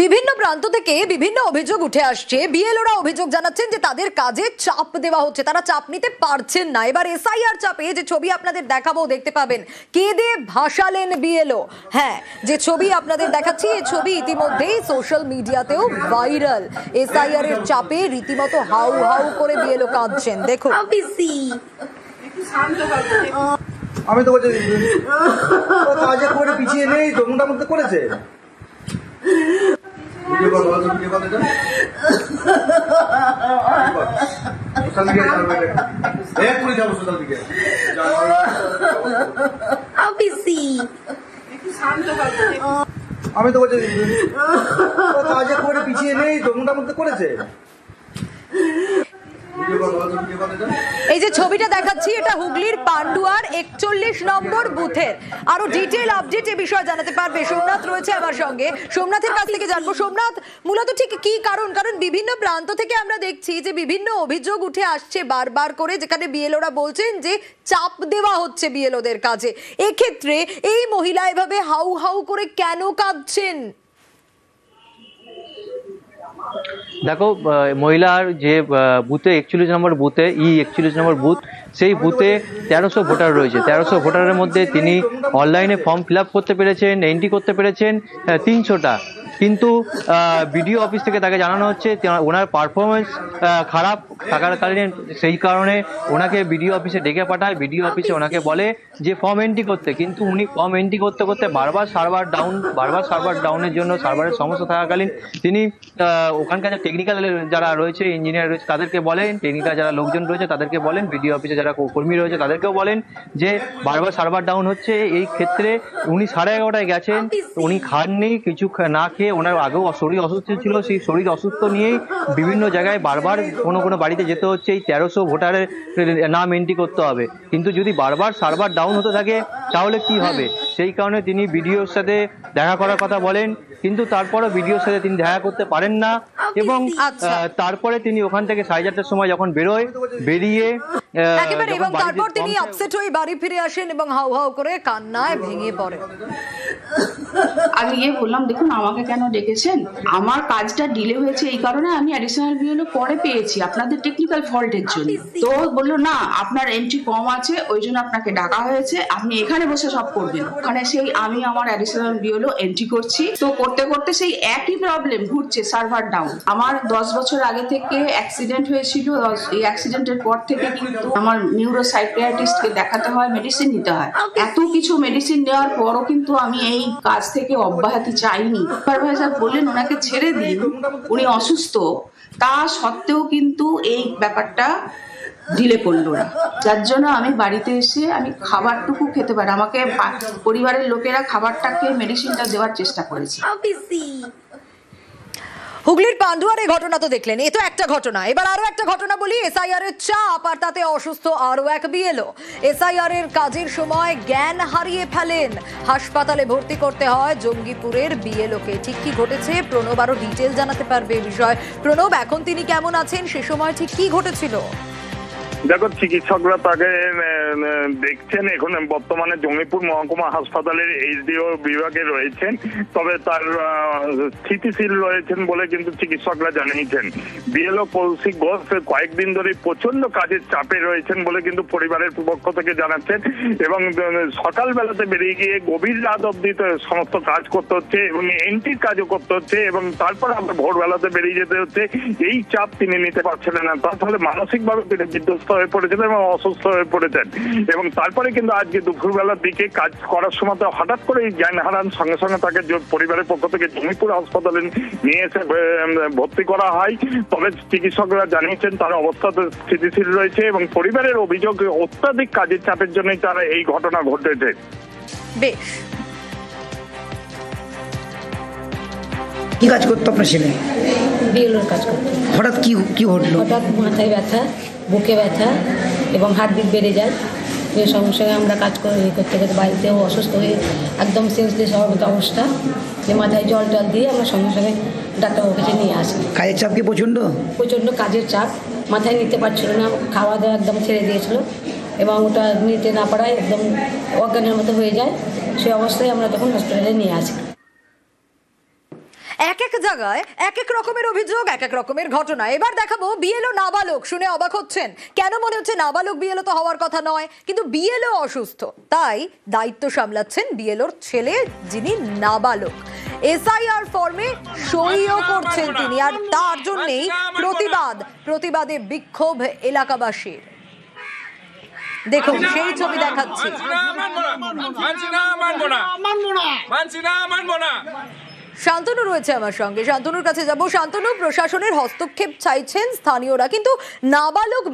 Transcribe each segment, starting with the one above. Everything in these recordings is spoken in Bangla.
বিভিন্ন প্রান্ত থেকে বিভিন্ন অভিযোগ উঠে আসছে। বিএলওরা অভিযোগ জানাচ্ছেন যে তাদের কাজে চাপ দেওয়া হচ্ছে, তারা চাপ নিতে পারছেন না। এবার এসআইআর চাপে যে ছবি আপনাদের দেখাবো, দেখতে পাবেন কেঁদে ভাসালেন বিএলও। হ্যাঁ, যে ছবি আপনাদের দেখাচ্ছি, এই ছবি ইতিমধ্যেই সোশ্যাল মিডিয়াতেও ভাইরাল। এসআইআর এর চাপে রীতিমতো হাউ হাউ করে বিএলও কাঁদছেন, দেখুন। আমি তো বলছি কাজে করে পিছিয়ে নেই তো, মোটামুটি করেছে। ভিডিও কল বলো, ভিডিও কল দেন। সোশ্যাল মিডিয়া এক করে যাবো, সোশ্যাল মিডিয়া আমি তো বলছি কাজে করে পিছিয়ে নেই তো, মোটামুটি করেছে। এই যে ছবিটা দেখাচ্ছি, এটা হুগলির পান্ডুয়ার 41 নম্বর বুথের। আরো ডিটেইল আপডেট এ বিষয়ে জানাতে পারবে সোমনাথ রয়েছে আমার সঙ্গে। সোমনাথের কাছ থেকে জানবো, সোমনাথ মূলত ঠিক কি কারণ? কারণ বিভিন্ন প্রান্ত থেকে আমরা দেখছি যে বিভিন্ন অভিযোগ উঠে আসছে বারবার করে, যেখানে বিএলওরা বলছেন যে চাপ দেওয়া হচ্ছে বিএলওদের কাজে। এক্ষেত্রে এই মহিলা এভাবে হাউ হাউ করে কেন কাঁদছেন? দেখো, মহিলার যে বুথে 41 নম্বর বুথে 41 নম্বর বুথ, সেই বুথে 1300 ভোটার রয়েছে। 1300 ভোটারের মধ্যে তিনি অনলাইনে ফর্ম ফিল আপ করতে পেরেছেন, এন্ট্রি করতে পেরেছেন 300টা। কিন্তু বিডিও অফিস থেকে তাকে জানানো হচ্ছে ওনার পারফরমেন্স খারাপ থাকাকালীন, সেই কারণে ওনাকে বিডিও অফিসে ডেকে পাঠায়। বিডিও অফিসে ওনাকে বলে যে ফর্ম এন্ট্রি করতে, কিন্তু উনি ফর্ম এন্ট্রি করতে করতে বারবার সার্ভার ডাউনের জন্য, সার্ভারের সমস্যা থাকাকালীন তিনি ওখানকার টেকনিক্যাল যারা রয়েছে, ইঞ্জিনিয়ার রয়েছে, তাদেরকে বলেন, টেকনিক্যাল যারা লোকজন রয়েছে তাদেরকে বলেন, বিডিও অফিসে যারা কর্মী রয়েছে তাদেরকেও বলেন যে বারবার সার্ভার ডাউন হচ্ছে। এই ক্ষেত্রে উনি 11:30টায় গেছেন, উনি খাননি, কিছু না খেয়ে, ওনার আগেও শরীর অসুস্থ ছিল, সেই শরীর অসুস্থ নিয়েই বিভিন্ন জায়গায় বারবার কোনো বাড়িতে যেতে হচ্ছে। এই 1300 ভোটারের নাম এন্ট্রি করতে হবে, কিন্তু যদি বারবার সার্ভার ডাউন হতে থাকে তাহলে কি হবে? সেই কারণে তিনি বিডিওর সাথে দেখা করার কথা বলেন, কিন্তু তারপরও বিডিওর সাথে তিনি দেখা করতে পারেন না। এবং তারপরে তিনি ওখান থেকে 4:30টার সময় যখন বেরিয়ে এবং তারপর তিনি আপসেট হয়ে বাড়ি ফিরে আসেন এবং হাউ হাউ করে কান্নায় ভেঙে পড়েন। আমি গিয়ে বললাম, দেখুন আমাকে কেন ডেকেছেন? আমার কাজটা ডিলে হয়েছে এই কারণে, আমি অ্যাডিশনাল বিএলও পরে পেয়েছি আপনাদের টেকনিক্যাল ফল্টের জন্য। তো বললো না, আপনার এন্ট্রি কম আছে, ওই জন্য আপনাকে ডাকা হয়েছে, আপনি এখানে বসে সব করবেন। ওখানে সেই আমি আমার অ্যাডিশনাল বিএলও এন্ট্রি করছি, তো করতে করতে সেই একই প্রবলেম ঘুরছে, সার্ভার ডাউন। আমার 10 বছর আগে থেকে অ্যাক্সিডেন্ট হয়েছিল, এই অ্যাক্সিডেন্টের পর থেকে কিন্তু আমার নিউরো সাইকিয়াট্রিস্টকে দেখাতে হয়, মেডিসিন নিতে হয়। এত কিছু মেডিসিন নেওয়ার পরও কিন্তু আমি এই কাজ থেকে অব্যাহতি চাইনি। সুপারভাইজার বললেন ওনাকে ছেড়ে দিন, উনি অসুস্থ, তা সত্ত্বেও কিন্তু এই ব্যাপারটা ঢিলে পড়লো না। যার জন্য আমি বাড়িতে এসে আমি খাবারটুকু খেতে পারি, আমাকে পরিবারের লোকেরা খাবারটাকে মেডিসিনটা দেওয়ার চেষ্টা করেছে। হুগলির পান্ডুয়ার এই ঘটনা তো দেখলেন, এ তো একটা ঘটনা। এবার আরো একটা ঘটনা বলি। এসআইআর এর চাপ আর তাতে অসুস্থ আরো এক বিএলও। এসআইআর এর কাজের সময় জ্ঞান হারিয়ে ফেলেন, হাসপাতালে ভর্তি করতে হয় জঙ্গিপুরের বিএলওকে। ঠিক কি ঘটেছে প্রণব আরো ডিটেল জানাতে পারবে এই বিষয়। প্রণব, এখন তিনি কেমন আছেন, সে সময় ঠিক কি ঘটেছিল? দেখো, চিকিৎসকরা তাকে দেখছেন, এখন বর্তমানে জঙ্গিপুর মহকুমা হাসপাতালের এইচডিও বিভাগে রয়েছেন। তবে তার স্থিতিশীল রয়েছেন বলে কিন্তু চিকিৎসকরা জানিয়েছেন। বিএলও কৌশিক ঘোষ কয়েকদিন ধরে প্রচন্ড কাজের চাপে রয়েছেন বলে কিন্তু পরিবারের পক্ষ থেকে জানাচ্ছেন, এবং সকালবেলাতে বেরিয়ে গিয়ে গভীর রাত অব্দি সমস্ত কাজ করতে হচ্ছে এবং এন্ট্রির কাজও করতে হচ্ছে, এবং তারপর আবার ভোরবেলাতে বেরিয়ে যেতে হচ্ছে। এই চাপ তিনি নিতে পারছিলেন না, তার ফলে মানসিকভাবে তিনি বিধ্বস্ত হয়ে পড়েছেন এবং অসুস্থ হয়ে পড়েছেন। এবং তারপরে কিন্তু আজকে দুপুরবেলার দিকে কাজ করার সময় হঠাৎ করে জ্ঞান হারান, সঙ্গে সঙ্গে তাকে পরিবারের পক্ষ থেকে জঙ্গিপুর হাসপাতালে নিয়ে এসে ভর্তি করা হয়। তবে চিকিৎসকরা জানিয়েছেন তার অবস্থা স্থিতিশীল রয়েছে, এবং পরিবারের অভিযোগ অত্যাধিক কাজের চাপের জন্যই তারা এই ঘটনা ঘটেছে। বেশ, কি কাজ করতো আপনার ছেলে? বিএলওর কাজ করতো। হঠাৎ কি ঘটলো? হঠাৎ মাথায় ব্যথা, বুকে ব্যথা এবং হার্টবিট বেড়ে যায়। এর সঙ্গে সঙ্গে আমরা কাজ করতে করতে বাড়িতেও অসুস্থ হয়ে একদম সেন্সলেস হওয়ার মতো অবস্থা, যে মাথায় জল দিয়ে আমরা সঙ্গে সঙ্গে ডাক্তারবাবুর কাছে নিয়ে আসি। কাজের চাপ কি প্রচণ্ড কাজের চাপ, মাথায় নিতে পারছিল না, খাওয়া দাওয়া একদম ছেড়ে দিয়েছিল, এবং ওটা নিতে না পারায় একদম অজ্ঞানের মতো হয়ে যায়। সেই অবস্থায় আমরা তখন হসপিটালে নিয়ে আসি। এক এক জায়গায় এক এক রকমের অভিযোগ, এক এক রকমের ঘটনা। এবার দেখাবো বিএলও নাবালক। শুনে অবাক হচ্ছেন, কেন মনে হচ্ছে নাবালক বিএলও তো হওয়ার কথা নয়, কিন্তু বিএলও অসুস্থ, তাই দায়িত্ব সামলাচ্ছেন বিএলওর ছেলে যিনি নাবালক। এসআইআর ফর্মে সইও করছেন তিনি, আর তার জন্যই প্রতিবাদে বিক্ষোভ এলাকাবাসীর। দেখুন সেই ছবি দেখাচ্ছি। শান্তনু রয়েছে আমার সঙ্গে, শান্তনুর কাছে যাব। শান্তনু, প্রশাসনের হস্তক্ষেপ চাইছেন স্থানীয়রা, কিন্তু নাবালক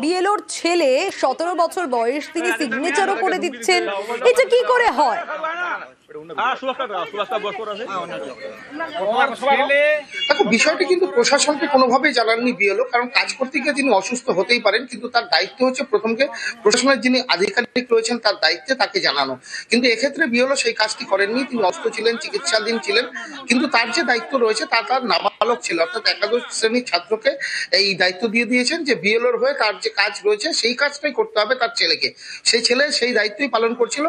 বিএলওর ছেলে 17 বছর বয়স, তিনি সিগনেচারও করে দিচ্ছেন, এটা কি করে হয়? দেখো, বিষয়টি কিন্তু প্রশাসনকে কোনোভাবেই জানাননি বিএলও, কারণ কাজ করতে গিয়ে তিনি অসুস্থ হতেই পারেন, কিন্তু তার দায়িত্ব হচ্ছে প্রথমকে প্রশাসনের যিনি আধিকারিক রয়েছেন তার দায়িত্বে তাকে জানানো। কিন্তু এক্ষেত্রে বিএলও সেই কাজটি করেননি, তিনি অসুস্থ ছিলেন, চিকিৎসাধীন ছিলেন, কিন্তু তার যে দায়িত্ব রয়েছে তার নাবালক ছিল, অর্থাৎ একাদশ শ্রেণীর ছাত্রকে এই দায়িত্ব দিয়ে দিয়েছেন যে বিএলওর হয়ে তার যে কাজ রয়েছে সেই কাজটাই করতে হবে তার ছেলেকে। সেই ছেলে সেই দায়িত্বই পালন করছিল।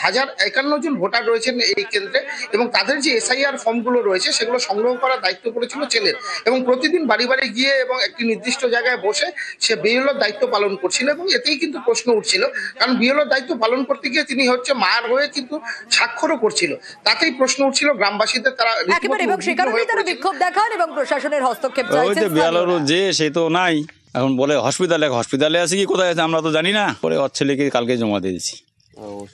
1051 জন ভোটার রয়েছেন এই কেন্দ্রে, এবং তাদের যে এসআইআর ফর্মগুলো রয়েছে সেগুলো সংগ্রহ করার দায়িত্ব করেছিল ছেলের, এবং প্রতিদিন বাড়ি বাড়ি গিয়ে এবং একটি নির্দিষ্ট জায়গায় বসে সে বিএলওর দায়িত্ব পালন করছিল। এবং এতেই কিন্তু প্রশ্ন উঠছিল, কারণ বিএলওর দায়িত্ব পালন করতে গিয়ে তিনি হচ্ছে মার হয়ে কিন্তু স্বাক্ষরও করছিল, তাতেই প্রশ্ন উঠছিল গ্রামবাসীদের। তারা একেবারে, এবং সে কারণেই তারা বিক্ষোভ দেখান এবং প্রশাসনের হস্তক্ষেপ চাইছেন। বিএলওর যে সে তো নাই, এখন বলে হসপিটালে আছে কি কোথায় আছে আমরা তো জানি না। পরে ওর ছেলেকে কালকে জমা দিয়ে দিয়েছি।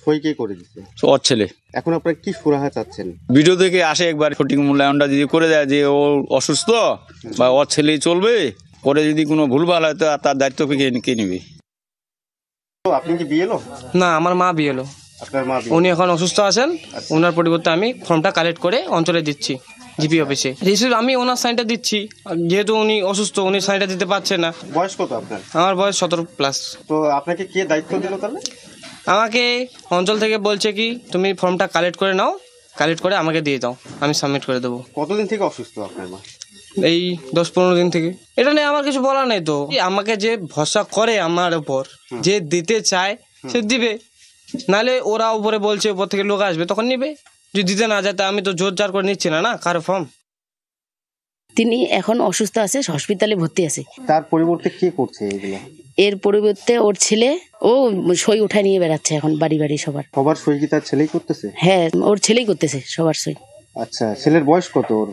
সই কে করে দিচ্ছে? ওর ছেলে। এখন আপনারা কি সুরাহা চাচ্ছেন? ভিডিও থেকে আসে একবার সঠিক মূল্যায়নটা যদি করে দেয় যে ও অসুস্থ বা ওর ছেলেই চলবে, পরে যদি কোনো ভুলভাল হয় তো তার দায়িত্ব কে নিবে? আপনি কি বিএলও? না, আমার মা বিএলও। আপনার মা? উনি এখন অসুস্থ আছেন, ওনার পরিবর্তে আমি ফর্মটা কালেক্ট করে অঞ্চলে দিচ্ছি জিপি অফিসে। রিসিভ আমি ওনার সাইনটা দিচ্ছি, যেহেতু উনি অসুস্থ, উনি সাইনটা দিতে পারছেন না। বয়স কত আপনার? আমার বয়স 17+। তো আপনাকে কে দায়িত্ব দিল তাহলে? আমাকে অঞ্চল থেকে বলছে কি তুমি ফর্মটা কালেক্ট করে নাও, কালেক্ট করে আমাকে দিয়ে দাও, আমি সাবমিট করে দেবো। কতদিন থেকে অসুস্থ আপনার মা? এই 10-15 দিন থেকে। এটা নিয়ে আমার কিছু বলার নেই তো। আমাকে যে ভরসা করে আমার উপর, যে দিতে চায় সে দিবে, নাহলে ওরা উপরে বলছে উপর থেকে লোক আসবে তখন নিবে। যদি দিতে না যায় তা আমি তো জোর জার করে নিচ্ছি না কারো ফর্ম। তিনি এখন অসুস্থ আছে, হসপিটালে ভর্তি আছে। তার পরিবর্তে কে করছে এগুলো? এর পরিবর্তে ওর ছেলে, ও সই উঠায় নিয়ে বেড়াচ্ছে এখন বাড়ি বাড়ি সবার। সবার সই কি তার ছেলেই করতেছে? হ্যাঁ, ওর ছেলেই করতেছে সবার সই। আচ্ছা, ছেলের বয়স কত ওর?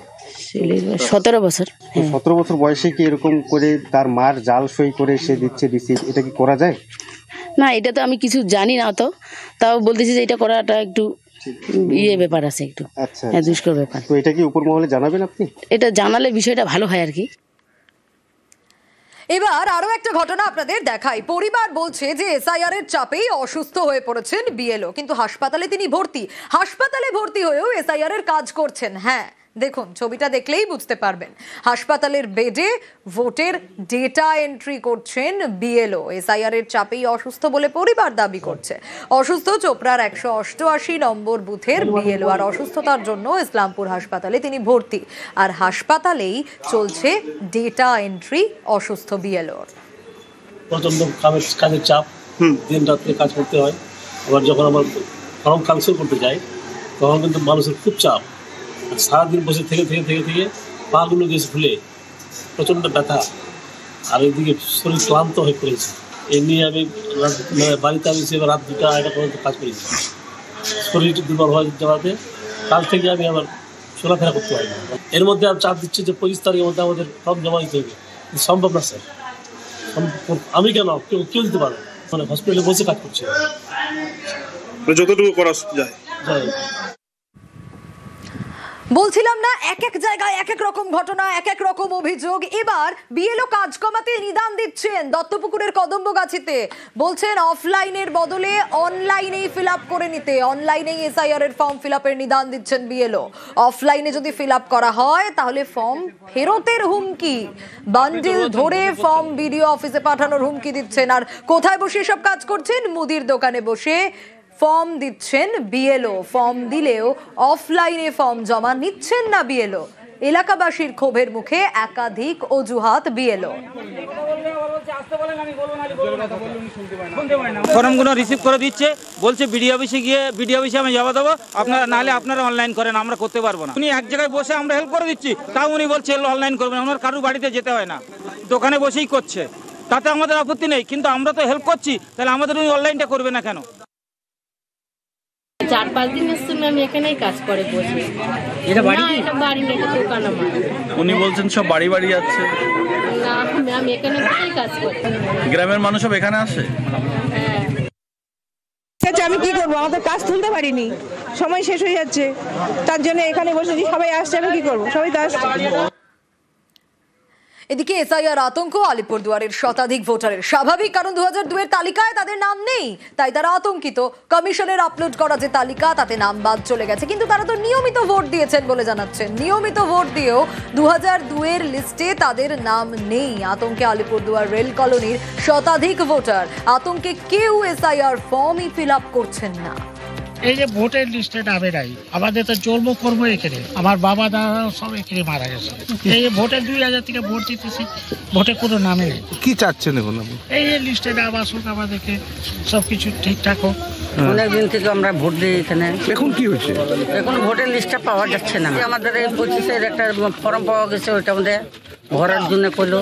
ছেলের 17 বছর। 17 বছর বয়সে কি এরকম করে তার মার জাল সই করে সে দিচ্ছে রিসিভ, এটা কি করা যায়? না, এটা তো আমি কিছু জানি না, তো তাও বলতেছি যে এটা করাটা একটু ব্যাপার আছে, একটু আচ্ছা দুষ্কর ব্যাপার। তো এটা কি উপর মহলে জানাবেন আপনি? এটা জানালে বিষয়টা ভালো হয় আর কি। এবার আরো একটা ঘটনা আপনাদের দেখাই। পরিবার বলছে যে এসআইআর এর চাপেই অসুস্থ হয়ে পড়েছেন বিএলও, কিন্তু হাসপাতালে তিনি ভর্তি। হাসপাতালে ভর্তি হয়েও এসআইআর এর কাজ করছেন। হ্যাঁ, দেখুন ছবিটা দেখলেই বুঝতে পারবেন। হাসপাতালের বেডে ভোটের ডেটা এন্ট্রি করছেন বিএলও। এসআইআর এর চাপেই অসুস্থ বলে পরিবার দাবি করছে। অসুস্থ চোপড়ার 188 নম্বর বুথের বিএলও, আর অসুস্থতার জন্য ইসলামপুর হাসপাতালে তিনি ভর্তি, আর হাসপাতালেই চলছে ডেটা এন্ট্রি অসুস্থ বিএলওর। প্রচন্ড কাজের চাপ, দিন রাত্রে কাজ করতে হয়। আবার যখন আমার ফর্ম ক্যান্সেল করতে যাই তখন কিন্তু মানুষের খুব চাপ, সারাদিন বসে থেকে পাগুলো গেছে ফুলে, প্রচণ্ড ব্যথা, আর এইদিকে শরীর ক্লান্ত হয়ে পড়েছে। এই নিয়ে আমি বাড়িতে আমি রাত 2টা পর্যন্ত কাজ করেছি। শরীর দুর্বল হয়ে যাওয়াতে কাল থেকে আমি আবার চলাফেরা করতে পারি না। এর মধ্যে আমি চাপ দিচ্ছি যে 25 তারিখের মধ্যে আমাদের ফর্ম জমা দিতে হবে। সম্ভব না স্যার, আমি কেন, কেউ দিতে পারবে, মানে হসপিটালে বসে কাজ করছি, যতটুকু করা যায়। বলছিলাম না, এক এক জায়গায় এক এক রকম ঘটনা, এক এক রকম অভিযোগ। এবার বিএলও কাজ কমাতে নিদান দিচ্ছেন দত্তপুকুরের কদম্বগাছিতে। বলছেন অফলাইনের বদলে অনলাইনেই ফিল আপ করে নিতে, অনলাইনেই এসআইআর এর ফর্ম ফিল আপের নিদান দিচ্ছেন বিএলও। অফলাইনে যদি ফিল আপ করা হয় তাহলে ফর্ম ফেরতের হুমকি, বান্ডিল ধরে ফর্ম বিডিও অফিসে পাঠানোর হুমকি দিচ্ছেন। আর কোথায় বসে সব কাজ করছেন? মুদির দোকানে বসে ফর্ম দিচ্ছেন বিএলও। ফর্ম দিলেও অফলাইনে ফর্ম জমা নিচ্ছেন না বিএলও। এলাকাবাসীর ক্ষোভের মুখে একাধিক অজুহাত বিএলও। ফর্মগুলো রিসিভ করে দিচ্ছে, বলছে বিডিও অফিসে গিয়ে বিডিও অফিসে আমি জমা দেবো, আপনারা নাহলে আপনারা অনলাইন করেন, আমরা করতে পারবো না। উনি এক জায়গায় বসে আমরা হেল্প করে দিচ্ছি, তাও উনি বলছে অনলাইন করবেন, ওনার কারুর বাড়িতে যেতে হয় না, দোকানে বসেই করছে, তাতে আমাদের আপত্তি নেই, কিন্তু আমরা তো হেল্প করছি, তাহলে আমাদের উনি অনলাইনটা করবে না কেন? 4-5 দিনের জন্য আমি এখানেই কাজ করে বসে। এটা বাড়ি না, এটা বাড়ি না, এটা দোকান আমার। উনি বলছেন সব বাড়ি বাড়ি যাচ্ছে। না, আমি এখানে বসেই কাজ করি। গ্রামের মানুষ সব এখানে আসে। হ্যাঁ। আমি কি করবো, আমাদের কাজ তুলতে পারিনি, সময় শেষ হয়ে যাচ্ছে, তার জন্য এখানে বসেছি, সবাই আসছে, আমি কি করবো, সবাই তো আসছে। এদিকে এসআইআর আতঙ্ক আলিপুরদুয়ারের শতাধিক ভোটারের। স্বাভাবিক, কারণ 2002 এর তালিকায় তাদের নাম নেই, তাই তারা আতঙ্কিত। কমিশনের আপলোড করা যে তালিকা তাতে নাম বাদ চলে গেছে, কিন্তু তারা তো নিয়মিত ভোট দিয়েছেন বলে জানাচ্ছেন। নিয়মিত ভোট দিয়েও 2002 এর লিস্টে তাদের নাম নেই। আতঙ্কে আলিপুরদুয়ার রেল কলোনির শতাধিক ভোটার। আতঙ্কে কেউ এসআইআর ফর্মই ফিল আপ করছেন না। এই যে ভোটের লিস্টে নামে নাই, আমাদের তো জন্মকর্ম এখানে, আমার বাবা দাদা সব এখানে মারা গেছে। এই যে ভোটের 2000 থেকে ভোট দিতেছি, ভোটে কোনো নামে নেই। কি চাচ্ছেন এখন? এই যে লিস্টে নাম আসুক, আমাদেরকে সবকিছু ঠিকঠাক হোক। অনেকদিন থেকে আমরা ভোট দিই এখানে। এখন কি হয়েছে? এখন ভোটের লিস্টটা পাওয়া যাচ্ছে না। আমাদের এই 25-এর একটা ফর্ম পাওয়া গেছে, ওইটা আমাদের ভরার জন্য করলো।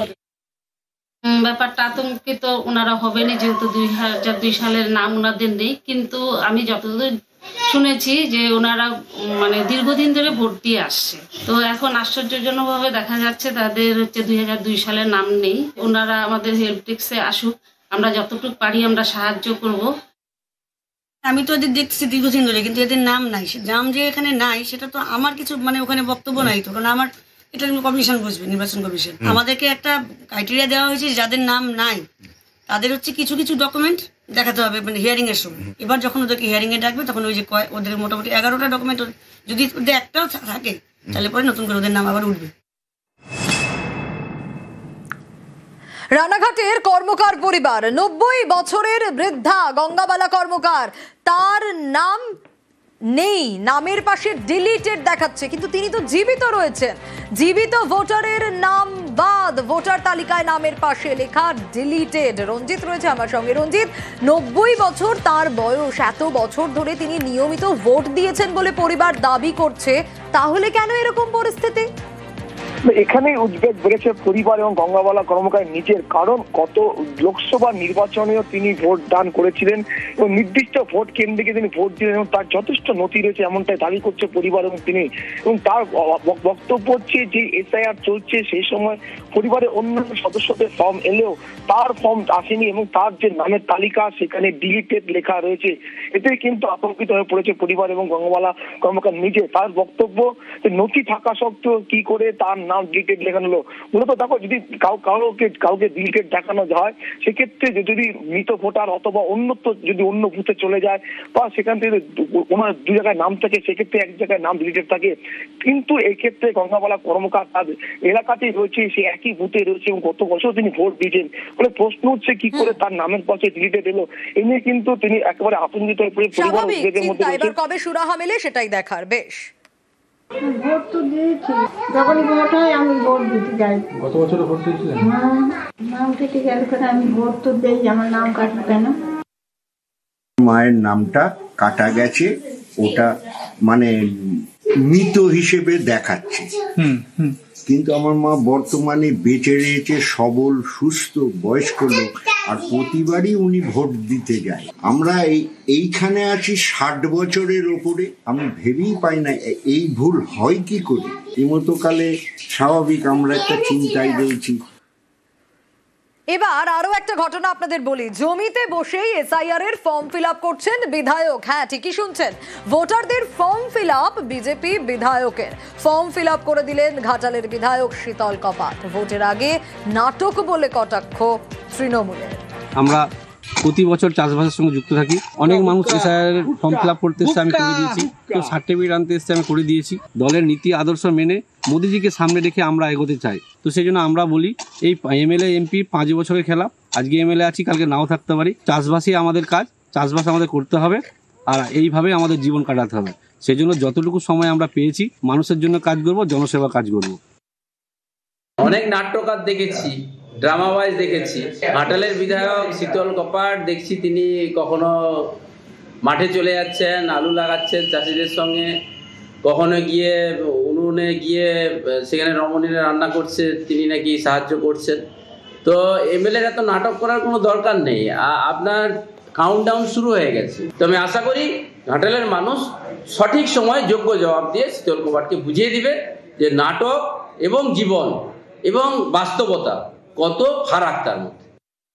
ব্যাপারটা আতঙ্কিত ওনারা হবেনি, যেহেতু 2002 সালের নাম ওনাদের নেই। কিন্তু আমি যতদূর শুনেছি যে ওনারা মানে দীর্ঘদিন ধরে ভোট দিয়ে আসছে, তো এখন আশ্চর্যজনকভাবে দেখা যাচ্ছে তাদের 2002 সালের নাম নেই। ওনারা আমাদের হেল্প ডেস্কে আসুক, আমরা যতটুকু পারি আমরা সাহায্য করব। আমি তো এদের দেখছি দীর্ঘদিন ধরে, কিন্তু এদের নাম নাই। নাম যে এখানে নাই সেটা তো আমার কিছু মানে ওখানে বক্তব্য নাই তো, কারণ আমার এটা কমিশন বুঝবে, নির্বাচন কমিশন। আমাদেরকে একটা ক্রাইটেরিয়া দেওয়া হয়েছে, যাদের নাম নাই তাদের হচ্ছে কিছু কিছু ডকুমেন্ট দেখাতে হবে মানে হিয়ারিং এর সময়। এবার যখন ওদেরকে হিয়ারিং এ ডাকবে তখন ওই যে ওদের মোটামুটি 11টা ডকুমেন্ট, যদি ওদের একটাও থাকে তাহলে পরে নতুন করে ওদের নাম আবার উঠবে। রানাঘাটের কর্মকার পরিবার, 90 বছরের বৃদ্ধা গঙ্গাবালা কর্মকার, তার নাম নেই, নামের পাশে ডিলিটেড দেখাচ্ছে, কিন্তু তিনি তো জীবিত রয়েছেন। জীবিত ভোটারের নাম বাদ, ভোটার তালিকায় নামের পাশে লেখা ডিলিটেড। রঞ্জিত রয়েছে আমার সঙ্গে। রঞ্জিত, 90 বছর তার বয়স, এত বছর ধরে তিনি নিয়মিত ভোট দিয়েছেন বলে পরিবার দাবি করছে, তাহলে কেন এরকম পরিস্থিতি? এখানে উদ্বেগ বেড়েছে পরিবার এবং গঙ্গাবালা কর্মকার নিজের, কারণ গত লোকসভা নির্বাচনেও তিনি ভোট দান করেছিলেন এবং নির্দিষ্ট ভোট কেন্দ্রে তিনি ভোট দিলেন এবং তার যথেষ্ট নথি রয়েছে এমনটাই দাবি করছে পরিবার এবং তিনি। এবং তার বক্তব্য হচ্ছে যে এসআইআর চলছে, সেই সময় পরিবারের অন্যান্য সদস্যদের ফর্ম এলেও তার ফর্ম আসেনি এবং তার যে নামের তালিকা সেখানে ডিলিটেড লেখা রয়েছে। এতে কিন্তু আতঙ্কিত হয়ে পড়েছে পরিবার এবং গঙ্গাবালা কর্মকার নিজে। তার বক্তব্য যে নথি থাকা সত্ত্বেও কি করে তার নাম ডিলিটেড লেখানো হলো। মূলত দেখো, যদি কাউকে ডিলিটেড দেখানো যায়, সেক্ষেত্রে যদি মৃত ভোটার অথবা যদি অন্য বুথে চলে যায় বা সেখান থেকে ওনার 2 জায়গায় নাম থাকে, সেক্ষেত্রে এক জায়গায় নাম ডিলিটেড থাকে। কিন্তু এই ক্ষেত্রে গঙ্গাবালা কর্মকার তার এলাকাতেই রয়েছে, সে একই বুথে রয়েছে এবং গত বছর তিনি ভোট দিয়েছেন বলে প্রশ্ন হচ্ছে কি করে তার নামের পাশে ডিলিটেড এলো। এ নিয়ে কিন্তু তিনি একেবারে আতঙ্কিত হয়ে পড়ে পরিবার উদ্বেগের মধ্যে রয়েছে। এবার কবে সুরাহা মেলে সেটাই দেখার। বেশ, ভোট তো দিয়েছি, যখন ভোট হয় আমি ভোট দিতে যাই। গত বছর ভোট দিয়েছিলেন? নাম কেটে গেল করে আমি ভোট তো দেই, আমার নাম কাটবে কেন? মায়ের নামটা কাটা গেছে, ওটা মানে মৃত হিসেবে দেখাচ্ছে, কিন্তু আমার মা বর্তমানে বেঁচে রয়েছে, সবল সুস্থ বয়স্ক লোক, আর প্রতিবারই উনি ভোট দিতে যায়। আমরা এইখানে আছি 60 বছরের ওপরে, আমি ভেবেই পাই না এই ভুল হয় কি করে। এমতকালে স্বাভাবিক আমরা একটা চিন্তায় রয়েছি। এবার আরো একটা ঘটনা আপনাদের বলি। জমিতে বসেই এসআইআর এর ফর্ম ফিল আপ করছেন বিধায়ক। হ্যাঁ, ঠিকই শুনছেন, ভোটারদের ফর্ম ফিল আপ বিজেপি বিধায়কের। ফর্ম ফিল আপ করে দিলেন ঘাটালের বিধায়ক শীতল কপাট। ভোটের আগে নাটক বলে কটাক্ষ তৃণমূলের। আমরা প্রতি বছর চাষবাসের সঙ্গে যুক্ত থাকি, অনেক মানুষ এসআইআর ফর্ম ফিল আপ করতে এসছে, আমি করে দিয়েছি। কেউ সার্টিফিকেট আনতে এসছে, আমি করে দিয়েছি। দলের নীতি আদর্শ মেনে মোদিজিকে সামনে রেখে আমরা এগোতে চাই। তো সেই জন্য আমরা বলি, এই এমএলএ এমপি 5 বছরের খেলা। আজকে এমএলএ আছি, কালকে নাও থাকতে পারি। চাষবাসই আমাদের কাজ, চাষবাস আমাদের করতে হবে, আর এইভাবে আমাদের জীবন কাটাতে হবে। সেই জন্য যতটুকু সময় আমরা পেয়েছি মানুষের জন্য কাজ করব, জনসেবা কাজ করব। অনেক নাট্যকার দেখেছি, ড্রামাবাইজ দেখেছি। ঘাটালের বিধায়ক শীতল কপাট দেখছি তিনি কখনো মাঠে চলে যাচ্ছেন, আলু লাগাচ্ছেন চাষিদের সঙ্গে, কখনো গিয়ে উনুনে গিয়ে সেখানে রমণীরা রান্না করছে, তিনি নাকি সাহায্য করছেন। তো এমএলএর এত নাটক করার কোনো দরকার নেই, আপনার কাউন্টডাউন শুরু হয়ে গেছে। তো আমি আশা করি ঘাটালের মানুষ সঠিক সময় যোগ্য জবাব দিয়ে শীতল কপাটকে বুঝিয়ে দিবে যে নাটক এবং জীবন এবং বাস্তবতা কত ফারাক তার মধ্যে।